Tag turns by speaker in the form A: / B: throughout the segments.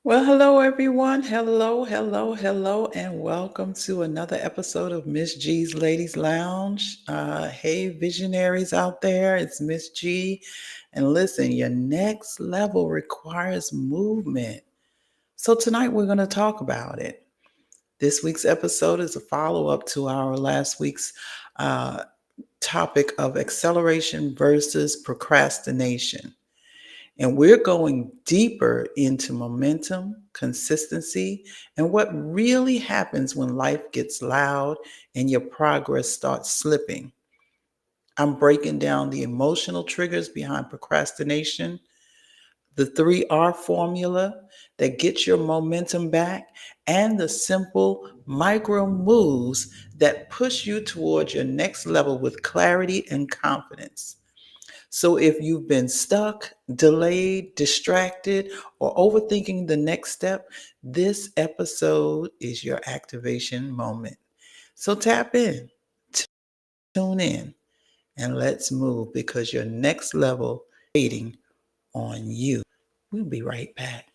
A: Well, hello everyone. Hello, hello, hello, and welcome to another episode of Miss G's Ladies Lounge. Hey, visionaries out there, it's Miss G. And listen, your next level requires movement. So tonight we're going to talk about it. This week's episode is a follow up to our last week's uh, topic of acceleration versus procrastination. And we're going deeper into momentum, consistency, and what really happens when life gets loud and your progress starts slipping. I'm breaking down the emotional triggers behind procrastination, the 3R formula that gets your momentum back, and the simple micro moves that push you towards your next level with clarity and confidence. So if you've been stuck, delayed, distracted, or overthinking the next step, this episode is your activation moment. So tap in, tune in, and let's move because your next level is waiting on you. We'll be right back.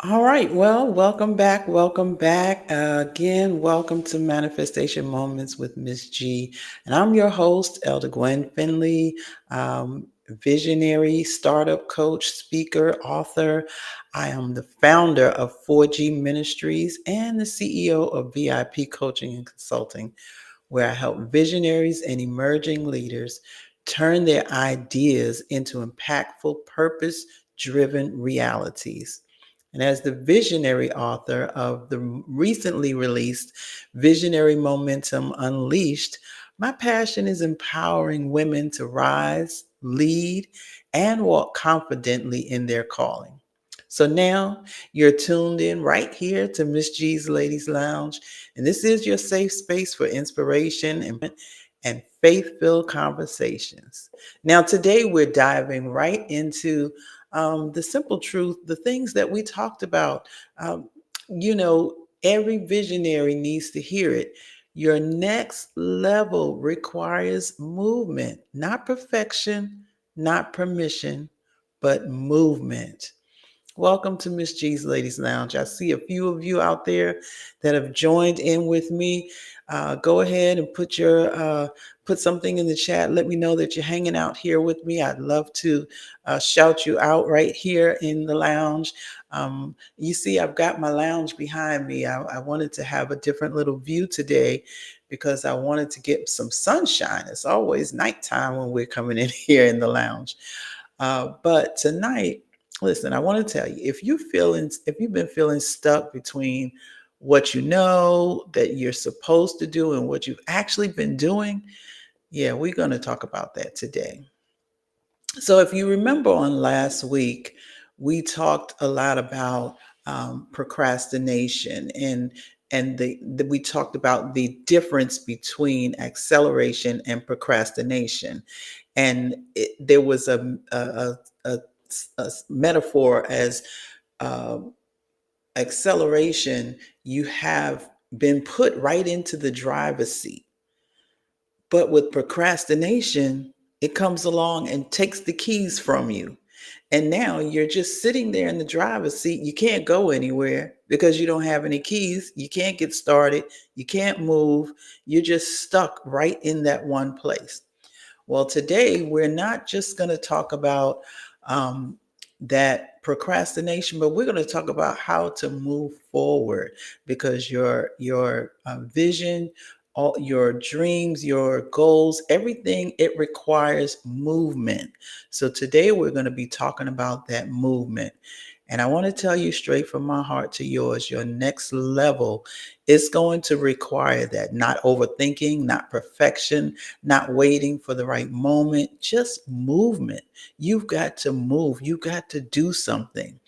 A: All right. Well, welcome back. Welcome back. Again, welcome to Manifestation Moments with Miss G. And I'm your host, Elder Gwen Finley, visionary, startup coach, speaker, author. I am the founder of 4G Ministries and the CEO of VIP Coaching and Consulting, where I help visionaries and emerging leaders turn their ideas into impactful, purpose driven realities. And as the visionary author of the recently released Visionary Momentum Unleashed, my passion is empowering women to rise, lead, and walk confidently in their calling. So now you're tuned in right here to Miss G's Ladies Lounge, and this is your safe space for inspiration and faith-filled conversations. Now today we're diving right into the simple truth, the things that we talked about. Um, every visionary needs to hear it. Your next level requires movement, not perfection, not permission, but movement. Welcome to Miss G's Ladies Lounge. I see a few of you out there that have joined in with me. Go ahead and put something in the chat. Let me know that you're hanging out here with me. I'd love to shout you out right here in the lounge. You see, I've got my lounge behind me. I wanted to have a different little view today because I wanted to get some sunshine. It's always nighttime when we're coming in here in the lounge. But tonight, listen, I want to tell you, if you've been feeling stuck between what you know that you're supposed to do and what you've actually been doing, yeah, we're going to talk about that today. So if you remember on last week, we talked a lot about procrastination and we talked about the difference between acceleration and procrastination. And there was a metaphor as uh, acceleration. You have been put right into the driver's seat. But with procrastination, it comes along and takes the keys from you. And now you're just sitting there in the driver's seat. You can't go anywhere because you don't have any keys. You can't get started. You can't move. You're just stuck right in that one place. Well, today we're not just going to talk about that procrastination, but we're going to talk about how to move forward because your vision, all your dreams, your goals, everything it requires movement. So today we're going to be talking about that movement. And I want to tell you straight from my heart to yours, your next level is going to require that, not overthinking, not perfection, not waiting for the right moment, just movement. You've got to move. You've got to do something.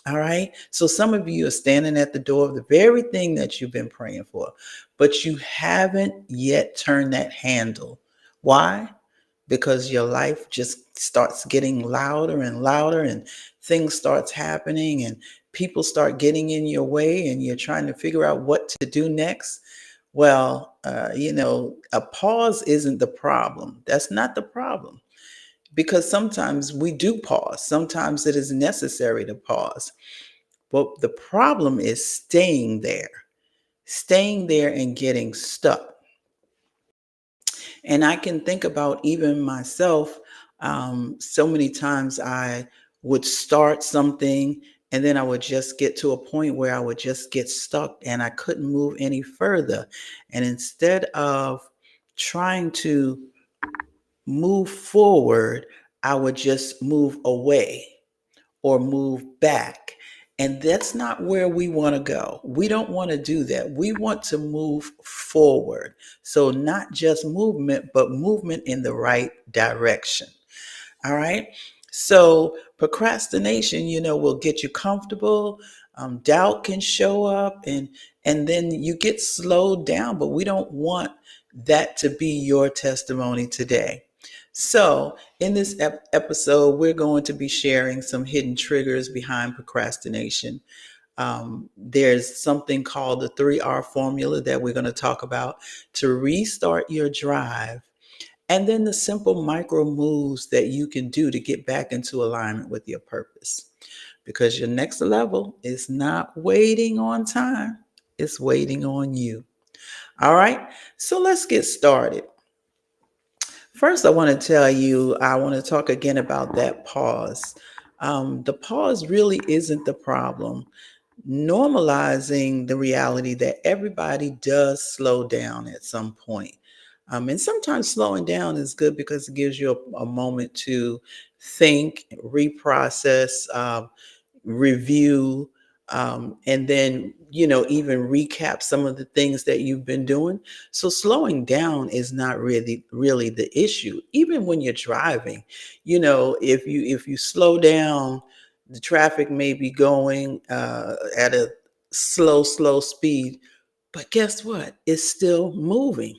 A: All right. So some of you are standing at the door of the very thing that you've been praying for, but you haven't yet turned that handle. Why? Because your life just starts getting louder and louder and things starts happening and people start getting in your way and you're trying to figure out what to do next. Well, a pause isn't the problem. That's not the problem because sometimes we do pause. Sometimes it is necessary to pause. But the problem is staying there and getting stuck. And I can think about even myself. So many times I would start something and then I would just get to a point where I would just get stuck and I couldn't move any further. And instead of trying to move forward, I would just move away or move back. And that's not where we want to go. We don't want to do that. We want to move forward. So, not just movement, but movement in the right direction. All right. So procrastination, will get you comfortable. Doubt can show up, and then you get slowed down. But we don't want that to be your testimony today. So in this episode, we're going to be sharing some hidden triggers behind procrastination. There's something called the 3R formula that we're going to talk about to restart your drive, and then the simple micro moves that you can do to get back into alignment with your purpose. Because your next level is not waiting on time, it's waiting on you. All right, so let's get started. First, I want to tell you, I want to talk again about that pause. The pause really isn't the problem. Normalizing the reality that everybody does slow down at some point. And sometimes slowing down is good because it gives you a moment to think, reprocess, review, and then, even recap some of the things that you've been doing. So slowing down is not really the issue. Even when you're driving, if you slow down, the traffic may be going at a slow speed, but guess what? It's still moving.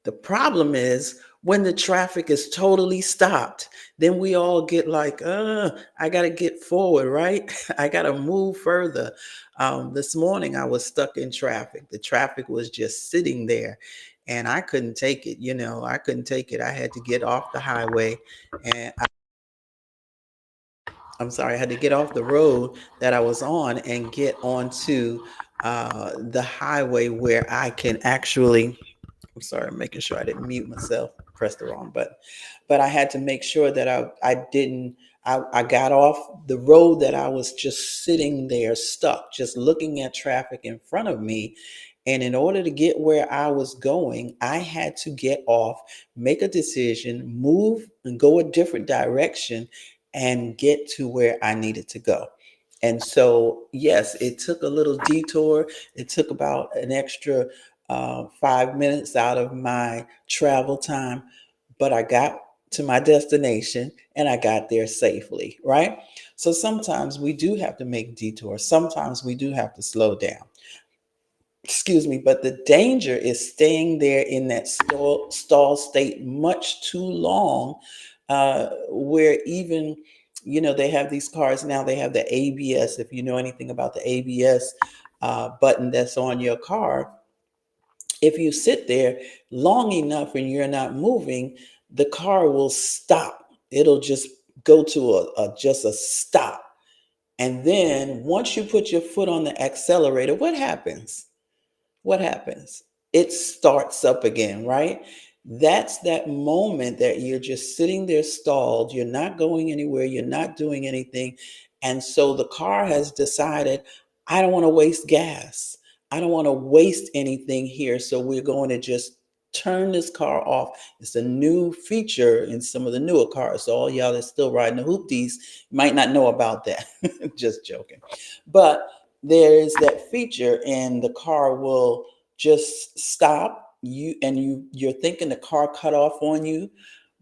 A: The problem is when the traffic is totally stopped, then we all get like, I got to get forward, right? I got to move further. This morning I was stuck in traffic. The traffic was just sitting there and I couldn't take it. I couldn't take it. I had to get off the highway and I'm sorry, I had to get off the road that I was on and get onto the highway where I can actually, I'm sorry, I'm making sure I didn't mute myself, pressed the wrong button. But I had to make sure that I didn't, I got off the road that I was just sitting there stuck, just looking at traffic in front of me. And in order to get where I was going, I had to get off, make a decision, move and go a different direction and get to where I needed to go. And so, yes, it took a little detour. It took about an extra 5 minutes out of my travel time, but I got to my destination and I got there safely, right? So sometimes we do have to make detours. Sometimes we do have to slow down. Excuse me, but the danger is staying there in that stall state much too long, where even, they have these cars now, they have the ABS. If you know anything about the ABS button that's on your car, If you sit there long enough and you're not moving, the car will stop. It'll just go to just a stop. And then once you put your foot on the accelerator, what happens? What happens? It starts up again, right? That's that moment that you're just sitting there stalled. You're not going anywhere. You're not doing anything. And so the car has decided, I don't want to waste gas. I don't want to waste anything here. So we're going to just turn this car off. It's a new feature in some of the newer cars. So all y'all that's still riding the hoopties might not know about that. Just joking. But there is that feature, and the car will just stop you, and you're thinking the car cut off on you,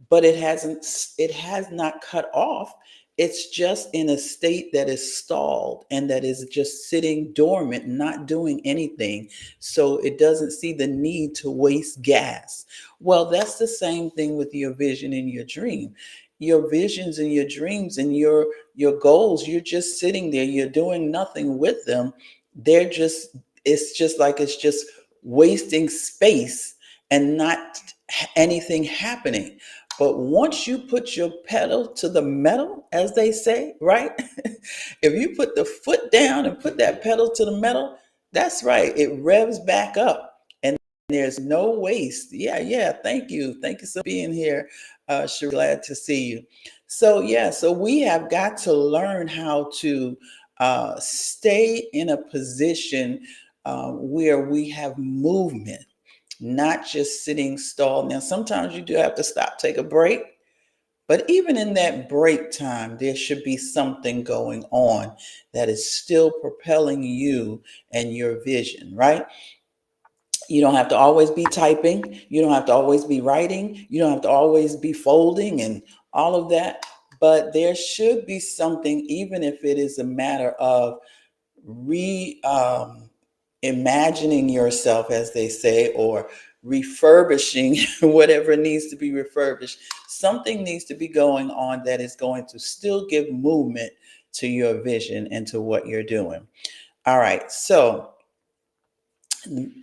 A: but it has not cut off. It's just in a state that is stalled and that is just sitting dormant, not doing anything. So it doesn't see the need to waste gas. Well, that's the same thing with your vision and your dream. Your visions and your dreams and your goals, you're just sitting there, you're doing nothing with them. They're just, it's just like it's just wasting space and not anything happening. But once you put your pedal to the metal, as they say, right? If you put the foot down and put that pedal to the metal, that's right. It revs back up and there's no waste. Yeah, yeah. Thank you. Thank you so much for being here. Sure, glad to see you. So, yeah, so we have got to learn how to stay in a position where we have movement, not just sitting stalled. Now, sometimes you do have to stop, take a break. But even in that break time, there should be something going on that is still propelling you and your vision, right? You don't have to always be typing. You don't have to always be writing. You don't have to always be folding and all of that. But there should be something, even if it is a matter of re imagining yourself, as they say, or refurbishing whatever needs to be refurbished. Something needs to be going on that is going to still give movement to your vision and to what you're doing. All right. So,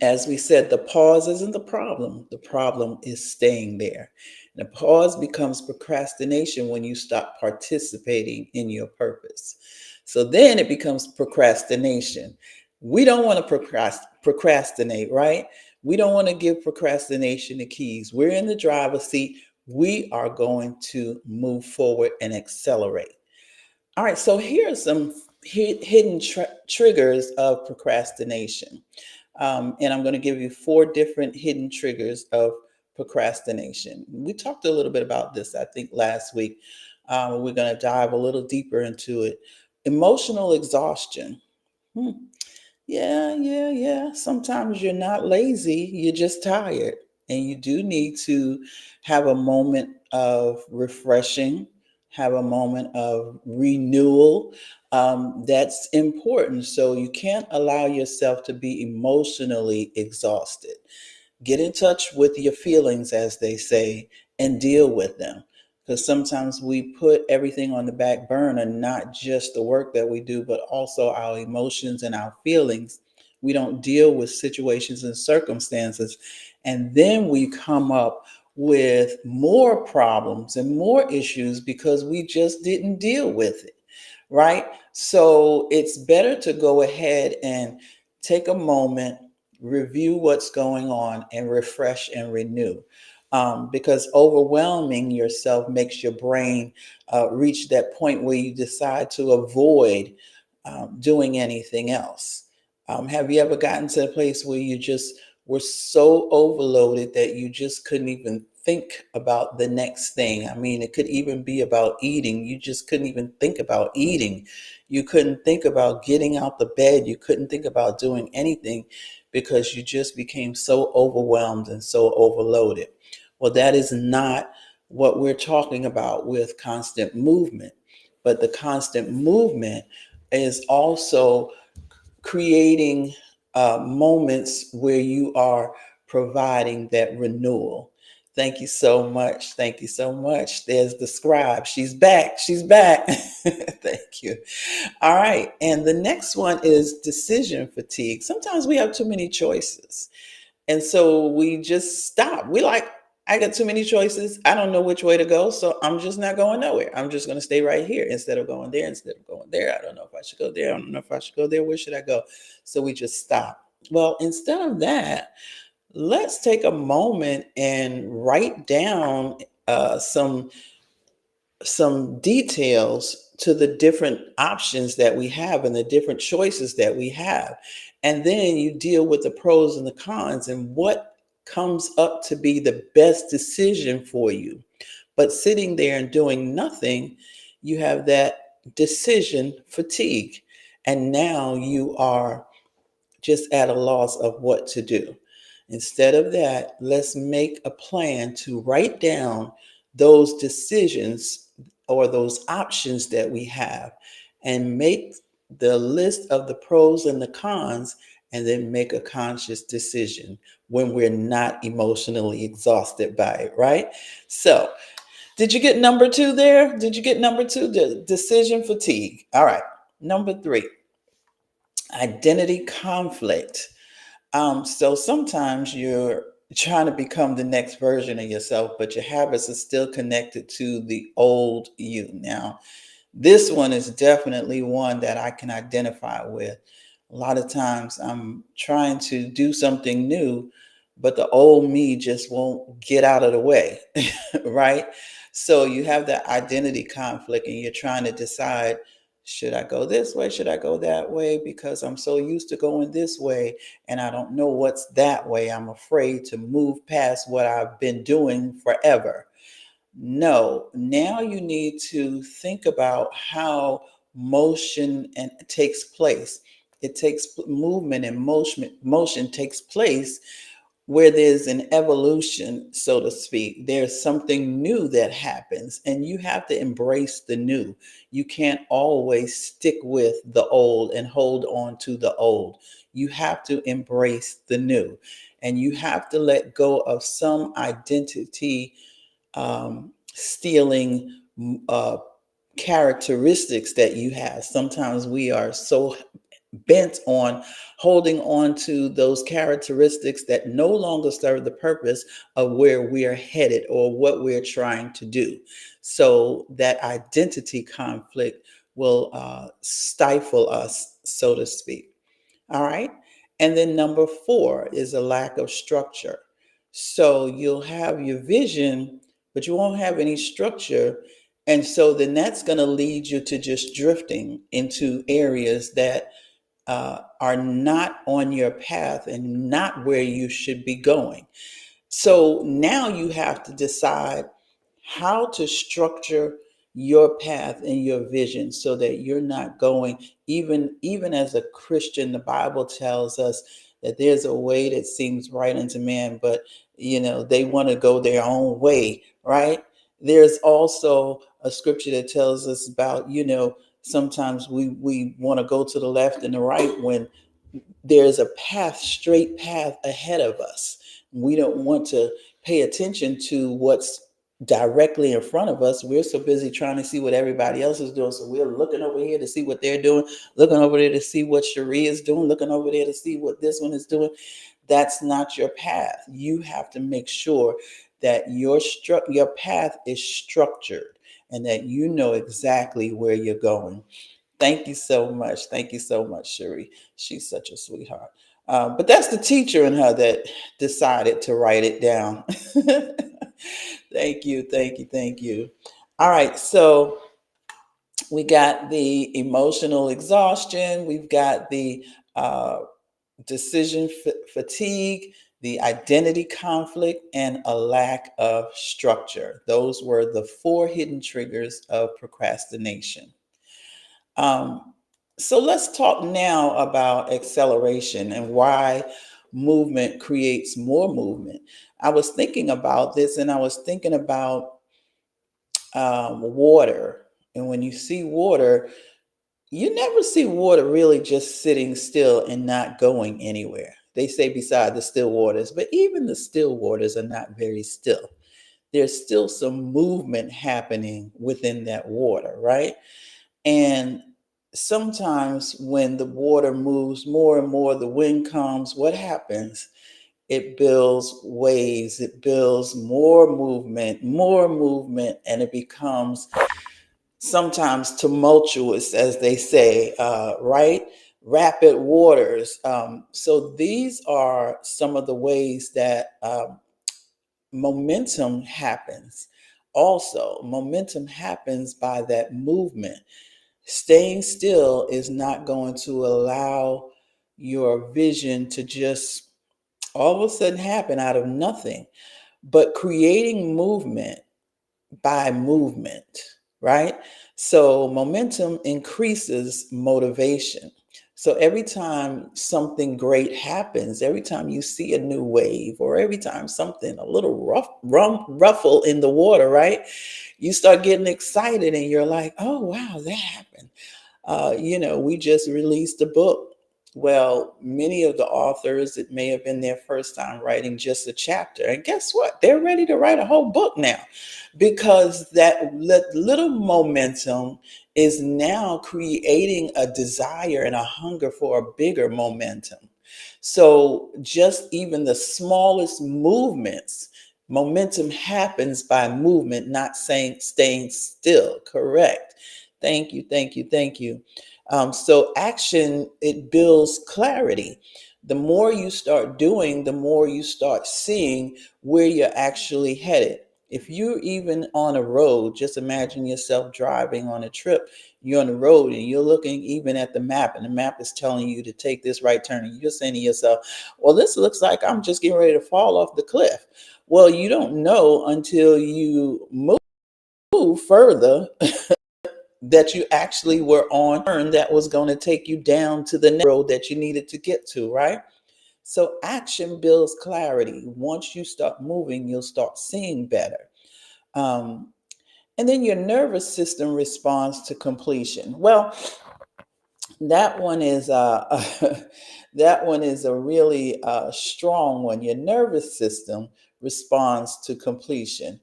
A: as we said, the pause isn't the problem. The problem is staying there. And the pause becomes procrastination when you stop participating in your purpose. So then it becomes procrastination. We don't want to procrastinate, right? We don't want to give procrastination the keys. We're in the driver's seat. We are going to move forward and accelerate. All right, so here are some hidden triggers of procrastination. And I'm going to give you 4 different hidden triggers of procrastination. We talked a little bit about this, I think, last week. We're going to dive a little deeper into it. Emotional exhaustion. Hmm. Yeah, yeah, yeah. Sometimes you're not lazy, you're just tired. And you do need to have a moment of refreshing, have a moment of renewal. That's important. So you can't allow yourself to be emotionally exhausted. Get in touch with your feelings, as they say, and deal with them. Because sometimes we put everything on the back burner, not just the work that we do, but also our emotions and our feelings. We don't deal with situations and circumstances. And then we come up with more problems and more issues because we just didn't deal with it, right? So it's better to go ahead and take a moment, review what's going on, and refresh and renew. Because overwhelming yourself makes your brain reach that point where you decide to avoid doing anything else. Have you ever gotten to a place where you just were so overloaded that you just couldn't even think about the next thing? I mean, it could even be about eating. You just couldn't even think about eating. You couldn't think about getting out the bed. You couldn't think about doing anything because you just became so overwhelmed and so overloaded. Well, that is not what we're talking about with constant movement. But the constant movement is also creating moments where you are providing that renewal. Thank you so much. Thank you so much. There's the scribe. She's back. She's back. Thank you. All right. And the next one is decision fatigue. Sometimes we have too many choices. And so we just stop. We like, I got too many choices. I don't know which way to go. So I'm just not going nowhere. I'm just going to stay right here instead of going there, instead of going there. I don't know if I should go there. I don't know if I should go there. Where should I go? So we just stop. Well, instead of that, let's take a moment and write down some details to the different options that we have and the different choices that we have. And then you deal with the pros and the cons and what comes up to be the best decision for you. But sitting there and doing nothing, you have that decision fatigue. And now you are just at a loss of what to do. Instead of that, let's make a plan to write down those decisions or those options that we have and make the list of the pros and the cons, and then make a conscious decision when we're not emotionally exhausted by it, right? So, did you get number two there? Did you get number two? The decision fatigue. All right. Number three, identity conflict. So sometimes you're trying to become the next version of yourself, but your habits are still connected to the old you. Now, this one is definitely one that I can identify with. A lot of times I'm trying to do something new, but the old me just won't get out of the way, right? So you have that identity conflict and you're trying to decide, should I go this way? Should I go that way? Because I'm so used to going this way and I don't know what's that way. I'm afraid to move past what I've been doing forever. No, now you need to think about how motion and takes place. It takes movement and motion takes place where there's an evolution, so to speak. There's something new that happens, and you have to embrace the new. You can't always stick with the old and hold on to the old. You have to embrace the new, and you have to let go of some identity stealing characteristics that you have. Sometimes we are so bent on holding on to those characteristics that no longer serve the purpose of where we are headed or what we're trying to do. So that identity conflict will stifle us, so to speak. All right. And then number four is a lack of structure. So you'll have your vision, but you won't have any structure. And so then that's going to lead you to just drifting into areas that are not on your path and not where you should be going. So now you have to decide how to structure your path and your vision so that you're not going, even as a Christian, the Bible tells us that there's a way that seems right unto man, but they want to go their own way, right? There's also a scripture that tells us about, sometimes we want to go to the left and the right when there's a straight path ahead of us. We don't want to pay attention to what's directly in front of us. We're so busy trying to see what everybody else is doing. So we're looking over here to see what they're doing, looking over there to see what Cherie is doing, looking over there to see what this one is doing. That's not your path. You have to make sure that your path is structured and that you know exactly where you're going. Thank you so much. Thank you so much, Cherie. She's such a sweetheart. But that's the teacher in her that decided to write it down. Thank you, thank you, thank you. All right, so we got the emotional exhaustion, we've got the decision fatigue, the identity conflict, and a lack of structure. Those were the four hidden triggers of procrastination. Um, so let's talk now about acceleration and why movement creates more movement. I was thinking about this and I was thinking about water. And when you see water, you never see water really just sitting still and not going anywhere. They say beside the still waters, but even the still waters are not very still. There's still some movement happening within that water, right? And sometimes when the water moves more and more, the wind comes, what happens? it builds waves, it builds more movement, and it becomes sometimes tumultuous, as they say, right? Rapid waters. So these are some of the ways that momentum happens. Also, momentum happens by that movement. Staying still is not going to allow your vision to just all of a sudden happen out of nothing, but creating movement by movement, right? So momentum increases motivation. So every time something great happens, every time you see a new wave, or every time something a little ruffle in the water, right? You start getting excited and you're like, oh, wow, that happened. We just released a book. Well, many of the authors, it may have been their first time writing just a chapter. And guess what? They're ready to write a whole book now because that little momentum is now creating a desire and a hunger for a bigger momentum. So, just even the smallest movements, momentum happens by movement, not saying staying still. Correct. Thank you, thank you, thank you. So action, it builds clarity. The more you start doing, the more you start seeing where you're actually headed. If you're even on a road, just imagine yourself driving on a trip. You're on the road and you're looking even at the map, and the map is telling you to take this right turn. And you're saying to yourself, well, this looks like I'm just getting ready to fall off the cliff. Well, you don't know until you move further that you actually were on turn that was going to take you down to the next road that you needed to get to, right? So action builds clarity. Once you start moving, you'll start seeing better. Um, and then your nervous system responds to completion. Well, that one is that one is a really strong one. Your nervous system responds to completion.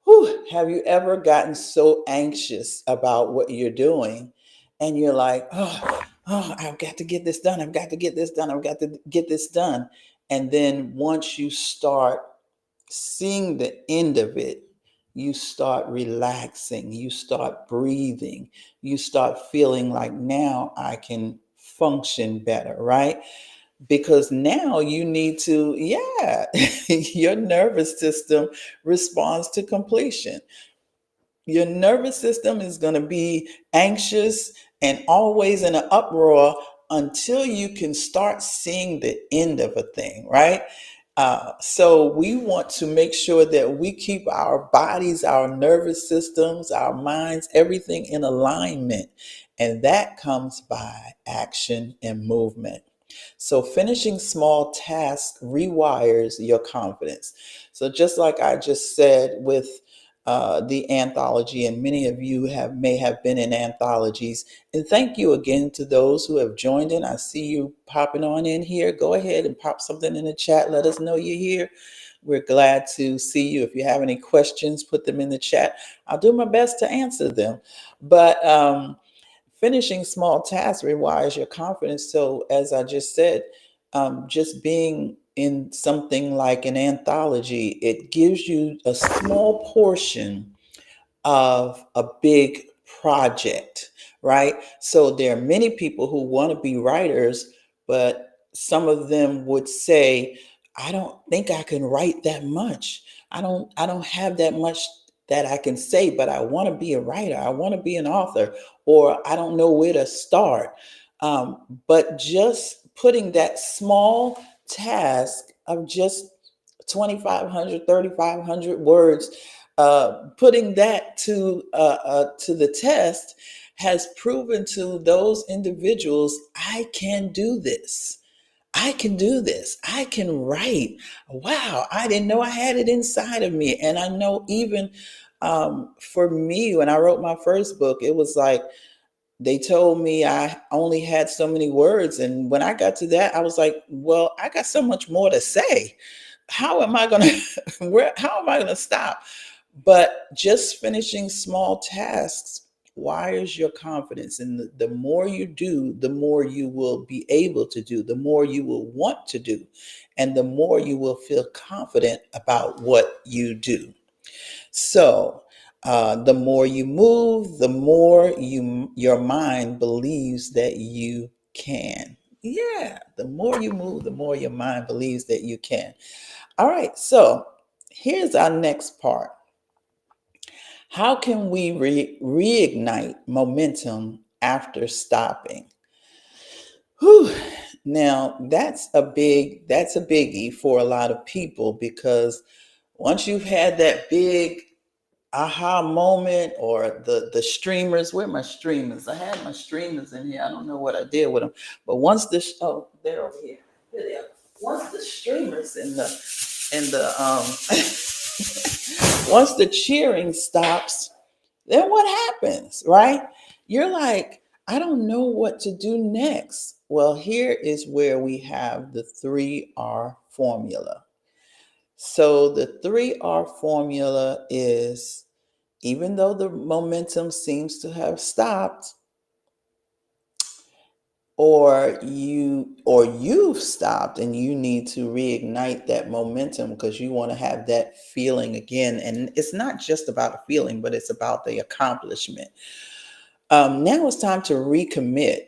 A: Whew, have you ever gotten so anxious about what you're doing and you're like, oh, I've got to get this done. I've got to get this done. I've got to get this done. And then once you start seeing the end of it, you start relaxing, you start breathing, you start feeling like now I can function better, right? Because now you need to, yeah, your nervous system responds to completion. Your nervous system is going to be anxious and always in an uproar until you can start seeing the end of a thing, right? So we want to make sure that we keep our bodies, our nervous systems, our minds, everything in alignment. And that comes by action and movement. So finishing small tasks rewires your confidence. So just like I just said with the anthology, and many of you may have been in anthologies. And thank you again to those who have joined in. I see you popping on in here. Go ahead and pop something in the chat. Let us know you're here. We're glad to see you. If you have any questions, put them in the chat. I'll do my best to answer them. But finishing small tasks rewires your confidence. So, as I just said, just being in something like an anthology, it gives you a small portion of a big project, right? So there are many people who want to be writers, but some of them would say, I don't think I can write that much. I don't have that much that I can say, but I want to be a writer. I want to be an author, or I don't know where to start. But just putting that small task of just 2,500, 3,500 words, putting that to the test has proven to those individuals, I can do this. I can do this. I can write. Wow, I didn't know I had it inside of me. And I know even for me, when I wrote my first book, it was like they told me I only had so many words. And when I got to that, I was like, well, I got so much more to say. How am I going to, how am I going to stop? But just finishing small tasks wires your confidence. And the more you do, the more you will be able to do, the more you will want to do, and the more you will feel confident about what you do. So, the more you move, the more your mind believes that you can. Yeah, the more you move, the more your mind believes that you can. All right, so here's our next part. How can we reignite momentum after stopping? Whew. Now that's a biggie for a lot of people, because once you've had that big aha moment, or the streamers, where are my streamers? I had my streamers in here. I don't know what I did with them, but once oh, they're over here. Here they are. Once the streamers in the once the cheering stops, then what happens, right? You're like, I don't know what to do next. Well, here is where we have the 3R formula. So the 3R formula is, even though the momentum seems to have stopped, or you've stopped and you need to reignite that momentum because you want to have that feeling again. And it's not just about a feeling, but it's about the accomplishment. Now it's time to recommit.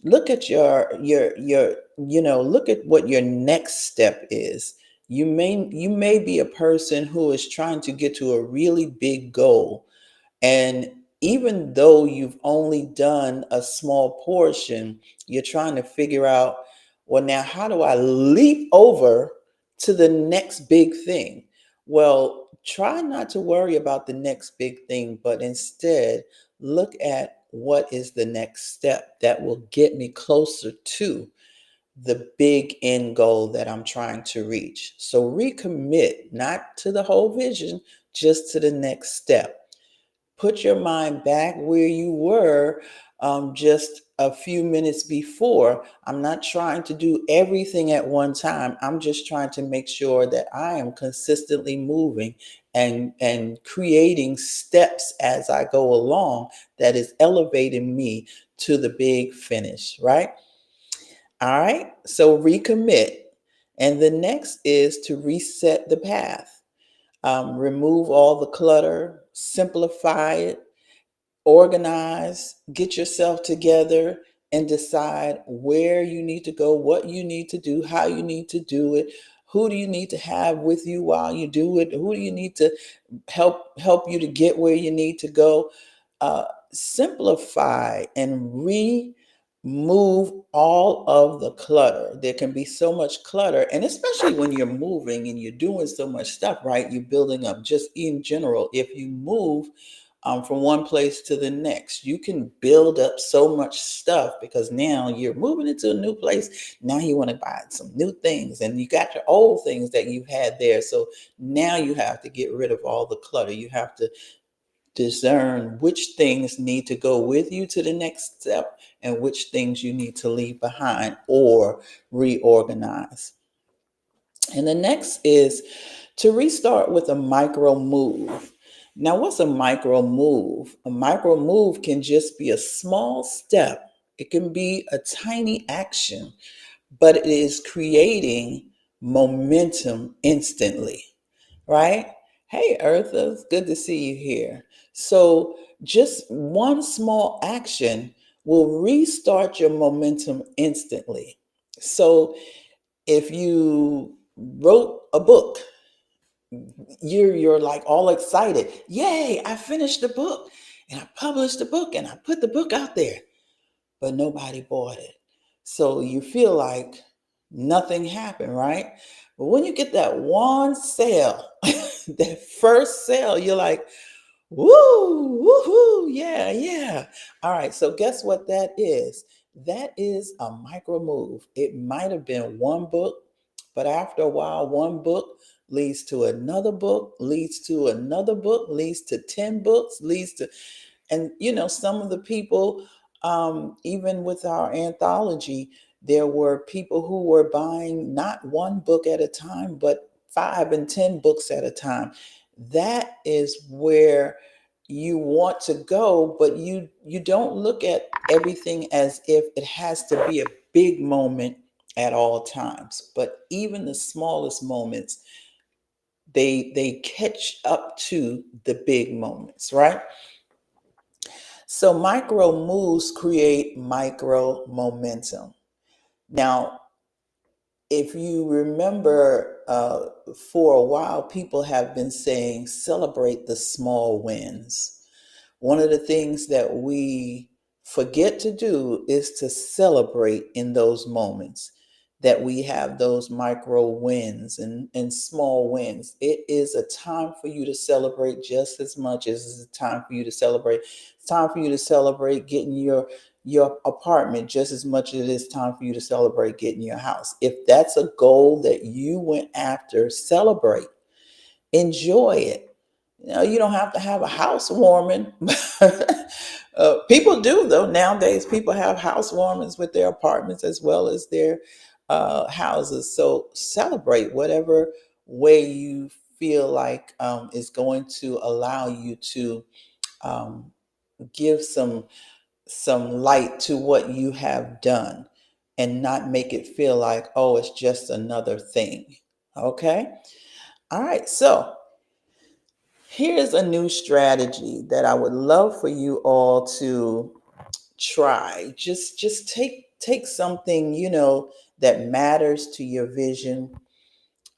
A: Look at look at what your next step is. You may be a person who is trying to get to a really big goal, and even though you've only done a small portion, you're trying to figure out, well, now how do I leap over to the next big thing? Well, try not to worry about the next big thing, but instead look at what is the next step that will get me closer to the big end goal that I'm trying to reach. So recommit, not to the whole vision, just to the next step. Put your mind back where you were just a few minutes before. I'm not trying to do everything at one time. I'm just trying to make sure that I am consistently moving and creating steps as I go along that is elevating me to the big finish, right? All right. So recommit. And the next is to reset the path. Remove all the clutter, simplify it, organize, get yourself together, and decide where you need to go, what you need to do, how you need to do it, who do you need to have with you while you do it, who do you need to help you to get where you need to go. Simplify and remove all of the clutter. There can be so much clutter, and especially when you're moving and you're doing so much stuff, right? You're building up, just in general. If you move from one place to the next, you can build up so much stuff because now you're moving into a new place. Now you want to buy some new things, and you got your old things that you've had there. So now you have to get rid of all the clutter. You have to discern which things need to go with you to the next step and which things you need to leave behind or reorganize. And the next is to restart with a micro move. Now, what's a micro move? A micro move can just be a small step, it can be a tiny action, but it is creating momentum instantly, right? Hey, Eartha, it's good to see you here. So, just one small action will restart your momentum instantly. So, if you wrote a book, you're like all excited. Yay, I finished the book and I published the book and I put the book out there, but nobody bought it. So you feel like nothing happened, right? But when you get that one sale, that first sale, you're like, woo, woohoo, yeah, yeah. All right, so guess what that is? That is a micro move. It might have been one book, but after a while, one book leads to another book, leads to another book, leads to 10 books, leads to, and some of the people, even with our anthology, there were people who were buying not one book at a time, but 5 and 10 books at a time. That is where you want to go, but you don't look at everything as if it has to be a big moment at all times. But even the smallest moments, they catch up to the big moments, right? So micro moves create micro momentum. Now, if you remember, for a while, people have been saying celebrate the small wins. One of the things that we forget to do is to celebrate in those moments that we have those micro wins and small wins. It is a time for you to celebrate just as much as it's a time for you to celebrate. It's time for you to celebrate getting your apartment just as much as it is time for you to celebrate getting your house. If that's a goal that you went after, celebrate, enjoy it. You don't have to have a housewarming. People do, though. Nowadays, people have housewarmings with their apartments as well as their houses. So celebrate whatever way you feel like is going to allow you to um, give some light to what you have done, and not make it feel like, oh, it's just another thing. Okay. All right. So here's a new strategy that I would love for you all to try. Just take something, that matters to your vision,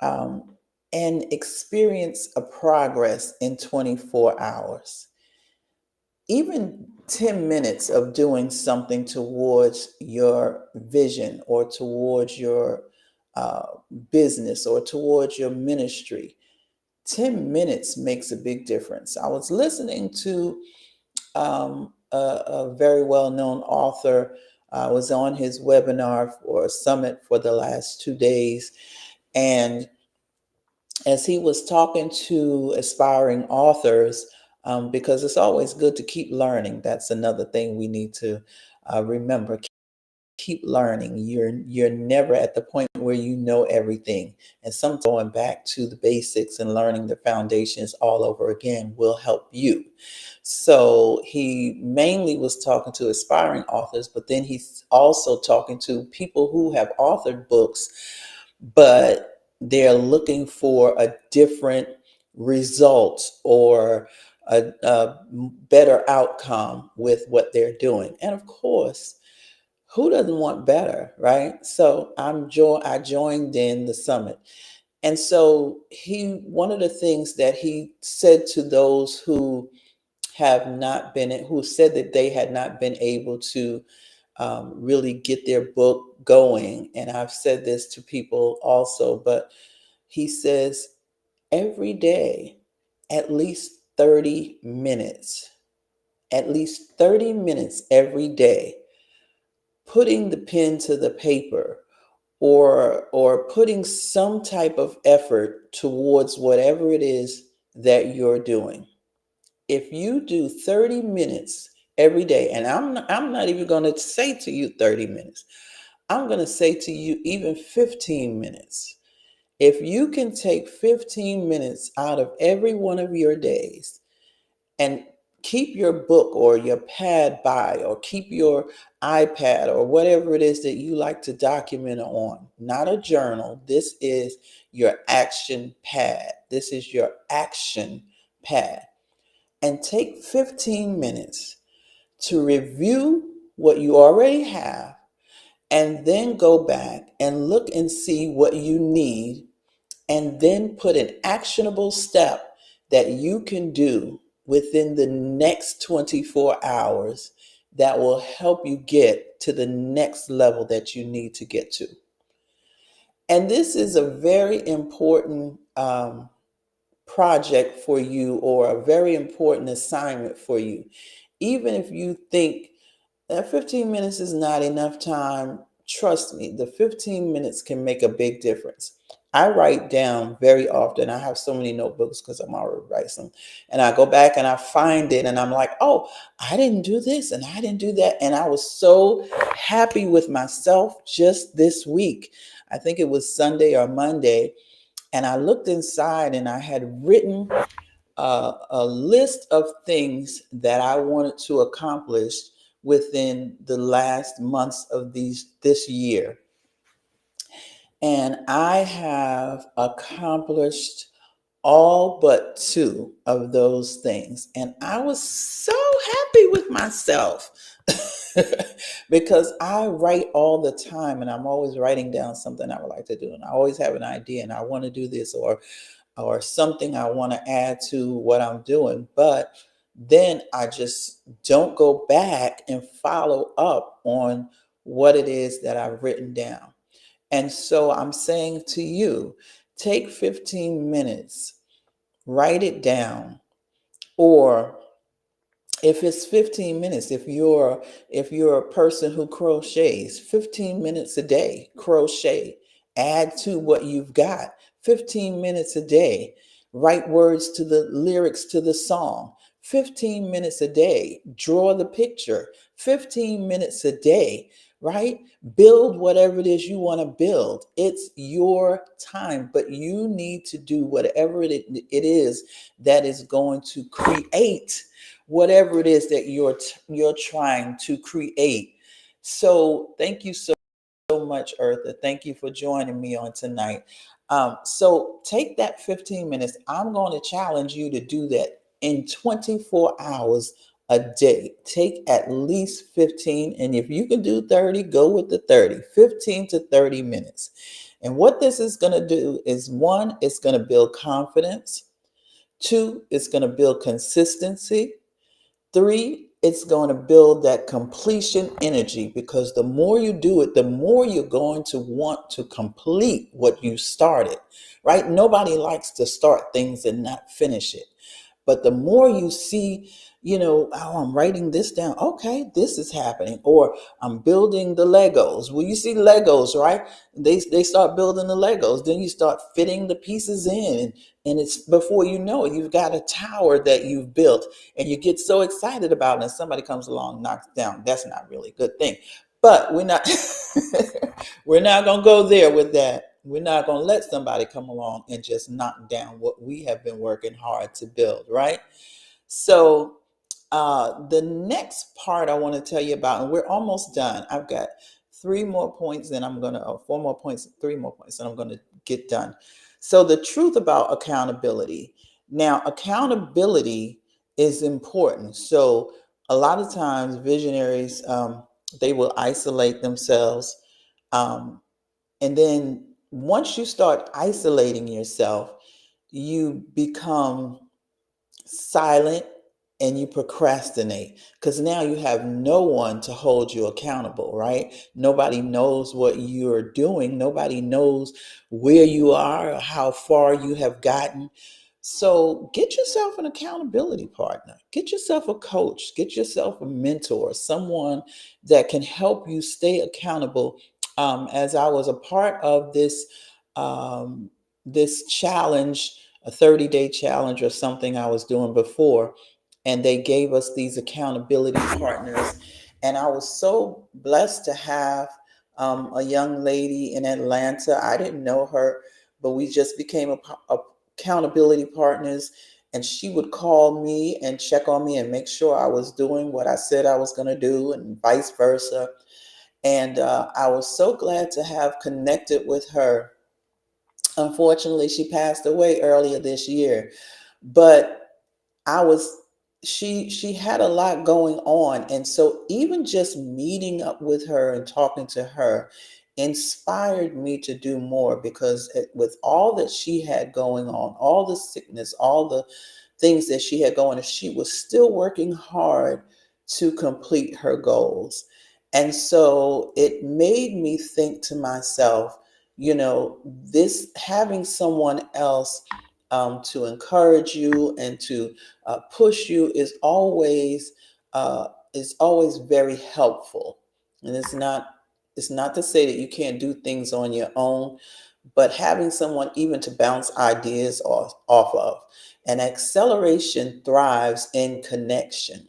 A: um, and experience a progress in 24 hours. Even 10 minutes of doing something towards your vision or towards your uh, business or towards your ministry. 10 minutes makes a big difference. I was listening to a very well known author. I was on his webinar for a summit for the last 2 days. And as he was talking to aspiring authors, because it's always good to keep learning. That's another thing we need to remember. Keep learning. You're never at the point where you know everything. And sometimes going back to the basics and learning the foundations all over again will help you. So he mainly was talking to aspiring authors, but then he's also talking to people who have authored books, but they're looking for a different result or a better outcome with what they're doing. And of course, who doesn't want better, right? So I joined in the summit. And so one of the things that he said to those who who said that they had not been able to really get their book going. And I've said this to people also, but he says every day, at least 30 minutes, at least 30 minutes every day, putting the pen to the paper, or putting some type of effort towards whatever it is that you're doing. If you do 30 minutes every day, and I'm not even going to say to you 30 minutes, I'm going to say to you even 15 minutes. If you can take 15 minutes out of every one of your days and keep your book or your pad by, or keep your iPad or whatever it is that you like to document on, not a journal. This is your action pad. This is your action pad. And take 15 minutes to review what you already have, and then go back and look and see what you need, and then put an actionable step that you can do within the next 24 hours that will help you get to the next level that you need to get to. And this is a very important project for you, or a very important assignment for you. Even if you think that 15 minutes is not enough time, trust me, the 15 minutes can make a big difference. I write down very often. I have so many notebooks because I'm already writing. And I go back and I find it and I'm like, oh, I didn't do this and I didn't do that. And I was so happy with myself just this week. I think it was Sunday or Monday. And I looked inside and I had written a list of things that I wanted to accomplish within the last months of this year. And I have accomplished all but two of those things. And I was so happy with myself because I write all the time and I'm always writing down something I would like to do. And I always have an idea and I want to do this or something I want to add to what I'm doing. But then I just don't go back and follow up on what it is that I've written down. And so I'm saying to you, take 15 minutes, write it down, or if it's 15 minutes, if you're a person who crochets, 15 minutes a day, crochet, add to what you've got. 15 minutes a day, write words to the lyrics to the song. 15 minutes a day, draw the picture. 15 minutes a day, right? Build whatever it is you want to build. It's your time, but you need to do whatever it is that is going to create whatever it is that you're trying to create. So thank you so much, Eartha. Thank you for joining me on tonight. So take that 15 minutes. I'm going to challenge you to do that in 24 hours a day. Take at least 15. And if you can do 30, go with the 30, 15 to 30 minutes. And what this is going to do is one, it's going to build confidence. Two, it's going to build consistency. Three, it's going to build that completion energy because the more you do it, the more you're going to want to complete what you started, right? Nobody likes to start things and not finish it. But the more you see, oh, I'm writing this down. Okay, this is happening. Or I'm building the Legos. Well, you see Legos, right? They start building the Legos. Then you start fitting the pieces in. And it's before you know it, you've got a tower that you've built. And you get so excited about it. And somebody comes along and knocks it down. That's not really a good thing. But we're not we're not going to go there with that. We're not going to let somebody come along and just knock down what we have been working hard to build, right? So the next part I want to tell you about, and we're almost done. I've got three more points, and I'm going to, four more points, three more points, and I'm going to get done. So the truth about accountability. Now, accountability is important. So a lot of times visionaries, they will isolate themselves. Um, and then once you start isolating yourself, you become silent and you procrastinate because now you have no one to hold you accountable, right? Nobody knows what you're doing. Nobody knows where you are or how far you have gotten. So get yourself an accountability partner. Get yourself a coach. Get yourself a mentor, someone that can help you stay accountable. As I was a part of this challenge, a 30-day challenge or something I was doing before, and they gave us these accountability partners. And I was so blessed to have a young lady in Atlanta. I didn't know her, but we just became accountability partners. And she would call me and check on me and make sure I was doing what I said I was going to do, and vice versa. And I was so glad to have connected with her. Unfortunately, she passed away earlier this year, but I was she had a lot going on, and so even just meeting up with her and talking to her inspired me to do more because with all that she had going on, all the sickness, all the things that she had going, she was still working hard to complete her goals. And so it made me think to myself, this having someone else to encourage you and to push you is always very helpful. And it's not to say that you can't do things on your own, but having someone even to bounce ideas off of. And acceleration thrives in connection,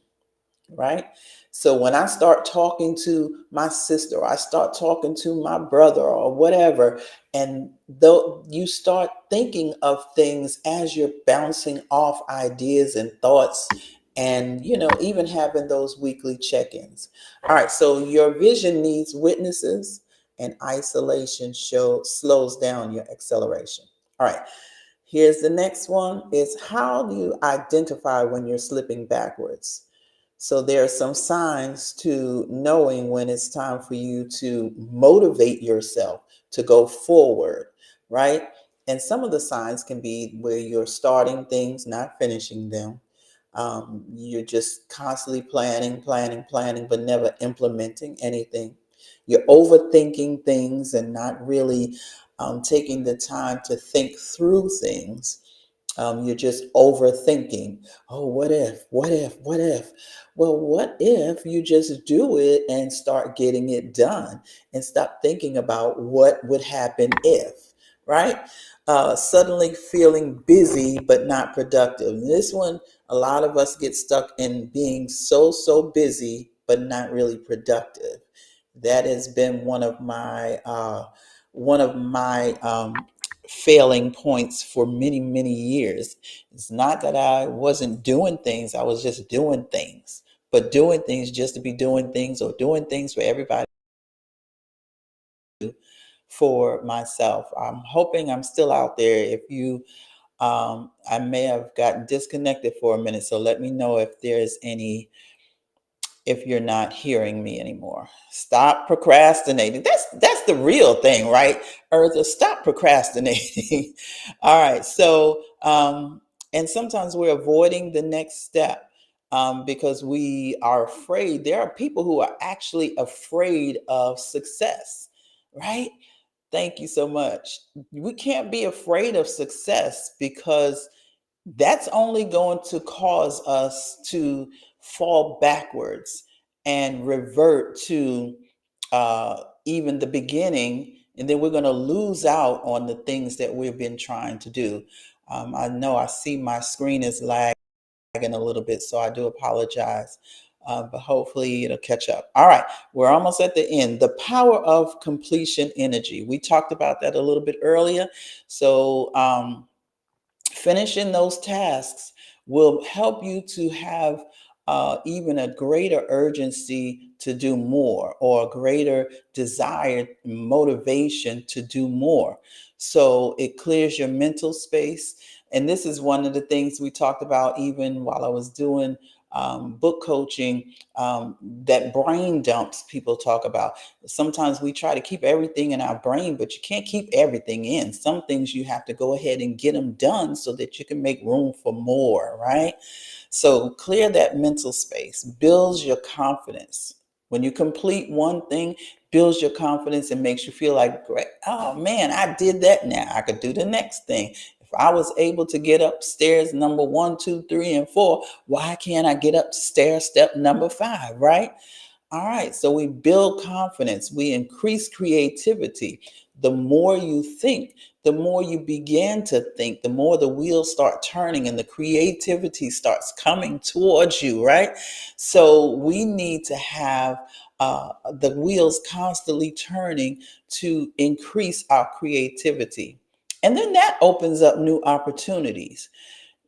A: right? So when I start talking to my sister, or I start talking to my brother or whatever, and though you start thinking of things as you're bouncing off ideas and thoughts, and even having those weekly check-ins. All right, so your vision needs witnesses, and isolation slows down your acceleration. All right, here's the next one: is how do you identify when you're slipping backwards? So there are some signs to knowing when it's time for you to motivate yourself to go forward, right? And some of the signs can be where you're starting things, not finishing them. You're just constantly planning, planning, planning, but never implementing anything. You're overthinking things and not really taking the time to think through things. You're just overthinking. Oh, what if, what if, what if? Well, what if you just do it and start getting it done and stop thinking about what would happen if, right? Suddenly feeling busy but not productive. This one, a lot of us get stuck in being so busy but not really productive. That has been one of my failing points for many years. It's not that I wasn't doing things, I was just doing things, but doing things just to be doing things, or doing things for everybody, for myself. I'm hoping I'm still out there. If you I may have gotten disconnected for a minute, so let me know if you're not hearing me anymore. Stop procrastinating. That's the real thing, right? Eartha, stop procrastinating. All right. So and sometimes we're avoiding the next step because we are afraid. There are people who are actually afraid of success, right? Thank you so much. We can't be afraid of success, because that's only going to cause us to fall backwards and revert to even the beginning, and then we're going to lose out on the things that we've been trying to do. I know I see my screen is lagging a little bit, so I do apologize. But hopefully it'll catch up. All right, we're almost at the end. The power of completion energy. We talked about that a little bit earlier. So finishing those tasks will help you to have even a greater urgency to do more, or a greater desire, motivation to do more. So it clears your mental space. And this is one of the things we talked about even while I was doing book coaching, that brain dumps people talk about. Sometimes we try to keep everything in our brain, but you can't keep everything in. Some things you have to go ahead and get them done so that you can make room for more, right? So clear that mental space, builds your confidence. When you complete one thing, builds your confidence and makes you feel like, great, oh man, I did that, now I could do the next thing. If I was able to get upstairs number 1, 2, 3, and 4, why can't I get up stair step number 5, right? All right, so we build confidence, we increase creativity. The more you think, the more you begin to think, the more the wheels start turning and the creativity starts coming towards you, right? So we need to have the wheels constantly turning to increase our creativity. And then that opens up new opportunities.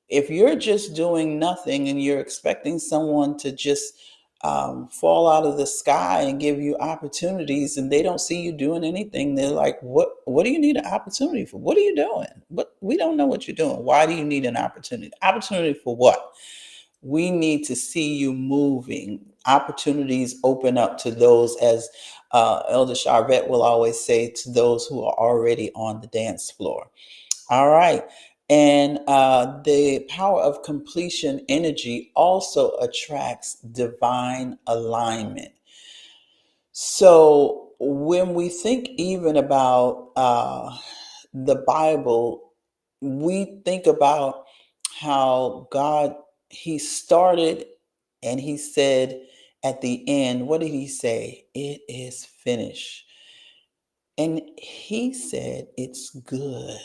A: If you're just doing nothing and you're expecting someone to just fall out of the sky and give you opportunities, and they don't see you doing anything, they're like, what do you need an opportunity for? What are you doing? But we don't know what you're doing. Why do you need an opportunity? Opportunity for what? We need to see you moving. Opportunities open up to those, as Elder Charvette will always say, to those who are already on the dance floor. All right. And the power of completion energy also attracts divine alignment. So when we think even about the Bible, we think about how God, He started and He said at the end, what did He say? It is finished. And He said, it's good.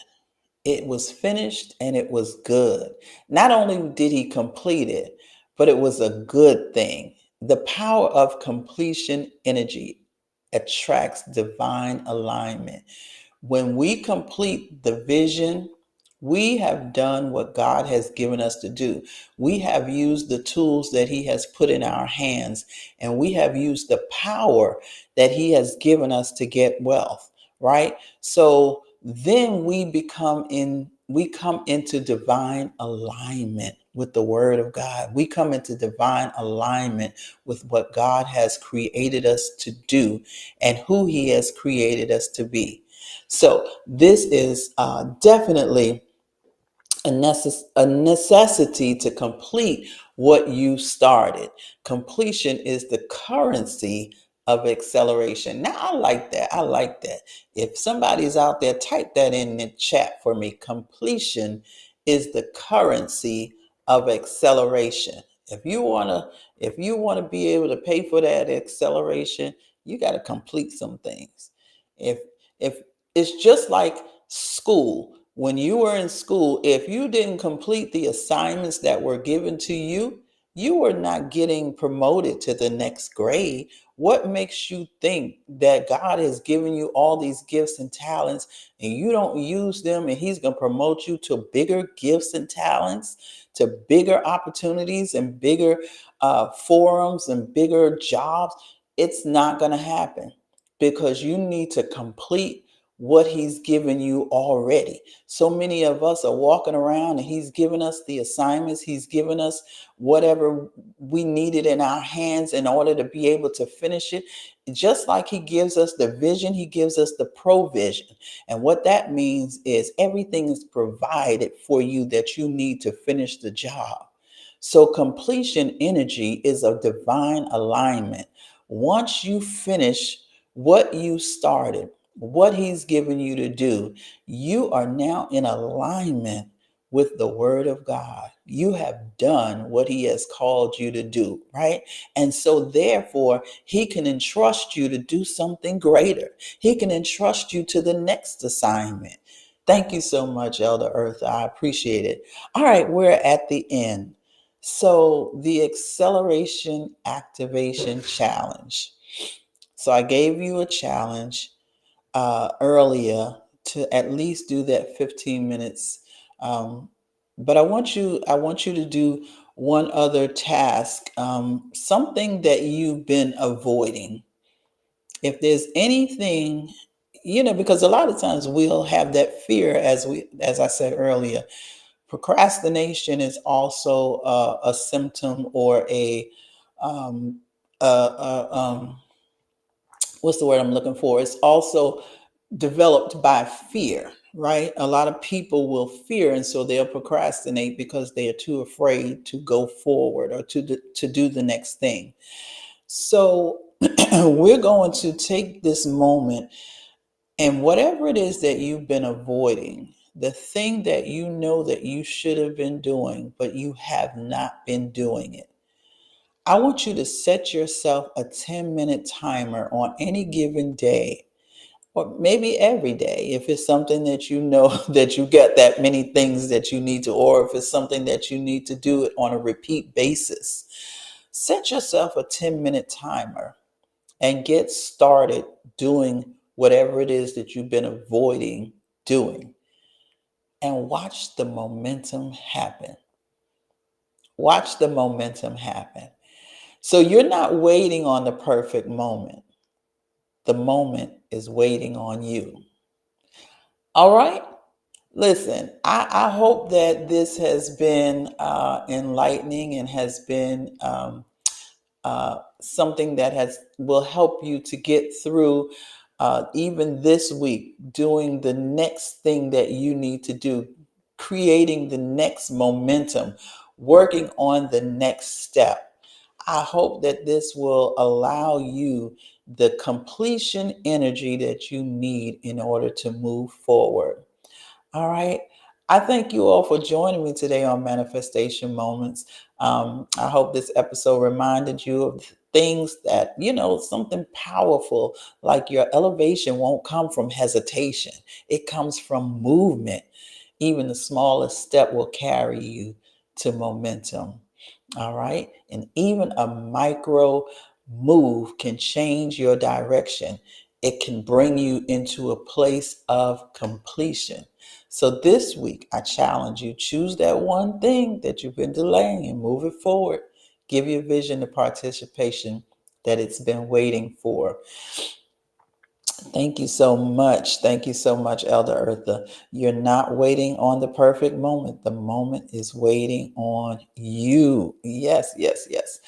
A: It was finished and it was good. Not only did he complete it, but it was a good thing. The power of completion energy attracts divine alignment. When we complete the vision, we have done what God has given us to do. We have used the tools that He has put in our hands, and we have used the power that He has given us to get wealth, right? So then we come into divine alignment with the word of God. We come into divine alignment with what God has created us to do and who He has created us to be. So this is definitely a necessity to complete what you started. Completion is the currency of acceleration. Now, I like that. I like that. If somebody's out there, type that in the chat for me. Completion is the currency of acceleration. If you want to be able to pay for that acceleration, you got to complete some things. If if it's just like school. When you were in school, if you didn't complete the assignments that were given to you, you were not getting promoted to the next grade. What makes you think that God has given you all these gifts and talents and you don't use them and He's going to promote you to bigger gifts and talents, to bigger opportunities and bigger forums and bigger jobs? It's not going to happen because you need to complete what He's given you already. So many of us are walking around and He's given us the assignments, He's given us whatever we needed in our hands in order to be able to finish it. Just like He gives us the vision, He gives us the provision. And what that means is everything is provided for you that you need to finish the job. So completion energy is a divine alignment. Once you finish what you started, what He's given you to do, you are now in alignment with the word of God. You have done what He has called you to do, right? And so therefore, He can entrust you to do something greater. He can entrust you to the next assignment. Thank you so much, Elder Earth. I appreciate it. All right, we're at the end. So the acceleration activation challenge. So I gave you a challenge earlier to at least do that 15 minutes. But I want you to do one other task, something that you've been avoiding. If there's anything, because a lot of times we'll have that fear, as I said earlier. Procrastination is also a symptom or um, a what's the word I'm looking for? It's also developed by fear, right? A lot of people will fear, and so they'll procrastinate because they are too afraid to go forward or to do the next thing. So we're going to take this moment, and whatever it is that you've been avoiding, the thing that you know that you should have been doing, but you have not been doing it. I want you to set yourself a 10-minute timer on any given day, or maybe every day, if it's something that you know that you get that many things that you need to, or if it's something that you need to do it on a repeat basis. Set yourself a 10-minute timer and get started doing whatever it is that you've been avoiding doing, and watch the momentum happen. Watch the momentum happen. So you're not waiting on the perfect moment. The moment is waiting on you. All right? Listen, I hope that this has been enlightening and has been something that will help you to get through even this week, doing the next thing that you need to do, creating the next momentum, working on the next step. I hope that this will allow you the completion energy that you need in order to move forward. All right. I thank you all for joining me today on Manifestation Moments. I hope this episode reminded you of things that, something powerful, like your elevation won't come from hesitation. It comes from movement. Even the smallest step will carry you to momentum. All right. And even a micro move can change your direction. It can bring you into a place of completion. So this week, I challenge you, choose that one thing that you've been delaying and move it forward. Give your vision the participation that it's been waiting for. Thank you so much. Thank you so much, Elder Eartha. You're not waiting on the perfect moment. The moment is waiting on you. Yes, yes, yes.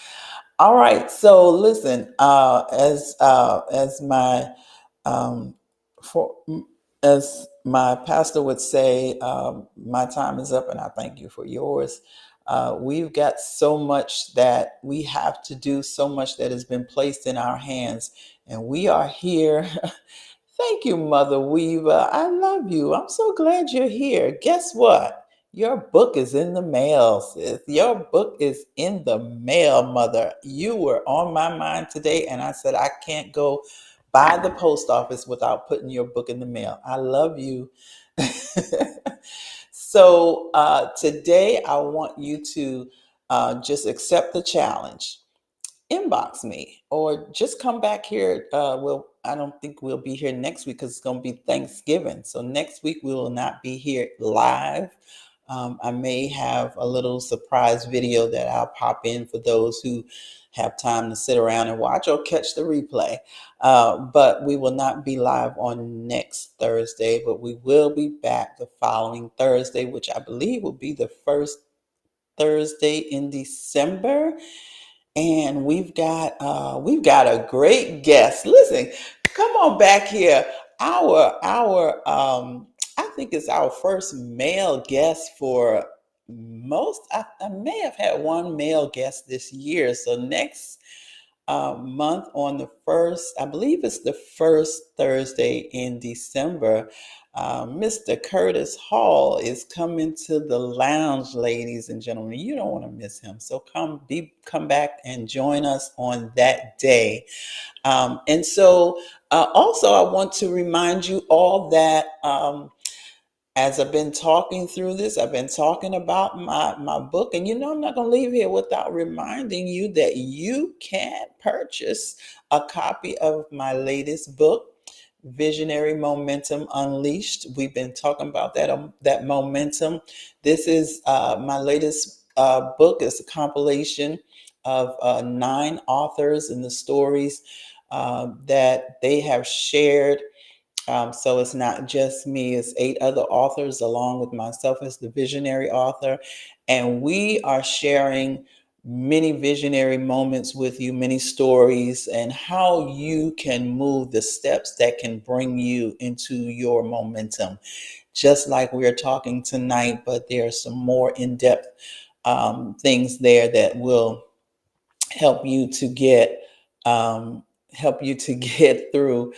A: All right. So listen, as my for as my pastor would say, my time is up, and I thank you for yours. We've got so much that we have to do, so much that has been placed in our hands, and we are here. Thank you, Mother Weaver. I love you. I'm so glad you're here. Guess what? Your book is in the mail, sis. Your book is in the mail, Mother. You were on my mind today, and I said, I can't go by the post office without putting your book in the mail. I love you. So today, I want you to just accept the challenge. Inbox me or just come back here. Well, I don't think we'll be here next week because it's going to be Thanksgiving. So next week we will not be here live. I may have a little surprise video that I'll pop in for those who have time to sit around and watch or catch the replay. But we will not be live on next Thursday, but we will be back the following Thursday, which I believe will be the first Thursday in December. And we've got a great guest. Listen, come on back here. Our I think it's our first male guest for most. I may have had one male guest this year. So next month on the first, I believe it's the first Thursday in December. Mr. Curtis Hall is coming to the lounge, ladies and gentlemen. You don't want to miss him. So come back and join us on that day. And so also I want to remind you all that as I've been talking through this, I've been talking about my book. And I'm not going to leave here without reminding you that you can purchase a copy of my latest book, Visionary Momentum Unleashed. We've been talking about that momentum. This is my latest book. It's a compilation of 9 authors and the stories that they have shared. So it's not just me, it's 8 other authors along with myself as the visionary author. And we are sharing many visionary moments with you, many stories, and how you can move the steps that can bring you into your momentum. Just like we're talking tonight, but there are some more in-depth things there that will help you to get um, help you to get through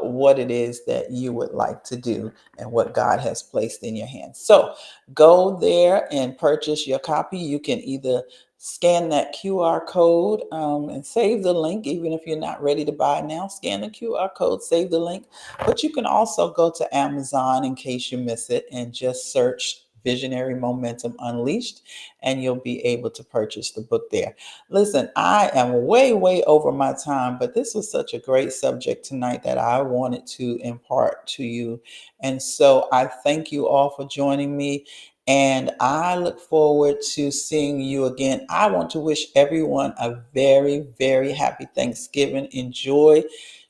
A: what it is that you would like to do and what God has placed in your hands. So go there and purchase your copy. You can either scan that QR code and save the link, even if you're not ready to buy now. Scan the QR code, save the link. But you can also go to Amazon in case you miss it and just search Visionary Momentum Unleashed, and you'll be able to purchase the book there. Listen, I am way, way over my time, but this was such a great subject tonight that I wanted to impart to you. And so I thank you all for joining me. And I look forward to seeing you again. I want to wish everyone a very, very happy Thanksgiving. Enjoy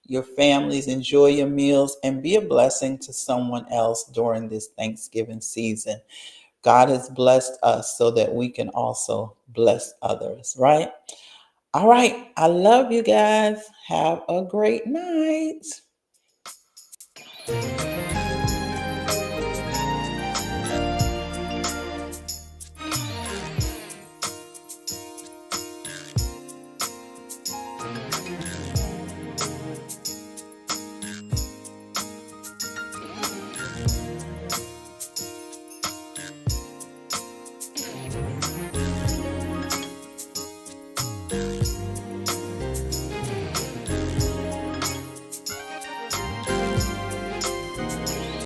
A: your families, enjoy your meals, and be a blessing to someone else during this Thanksgiving season. God has blessed us so that we can also bless others, right? All right. I love you guys. Have a great night.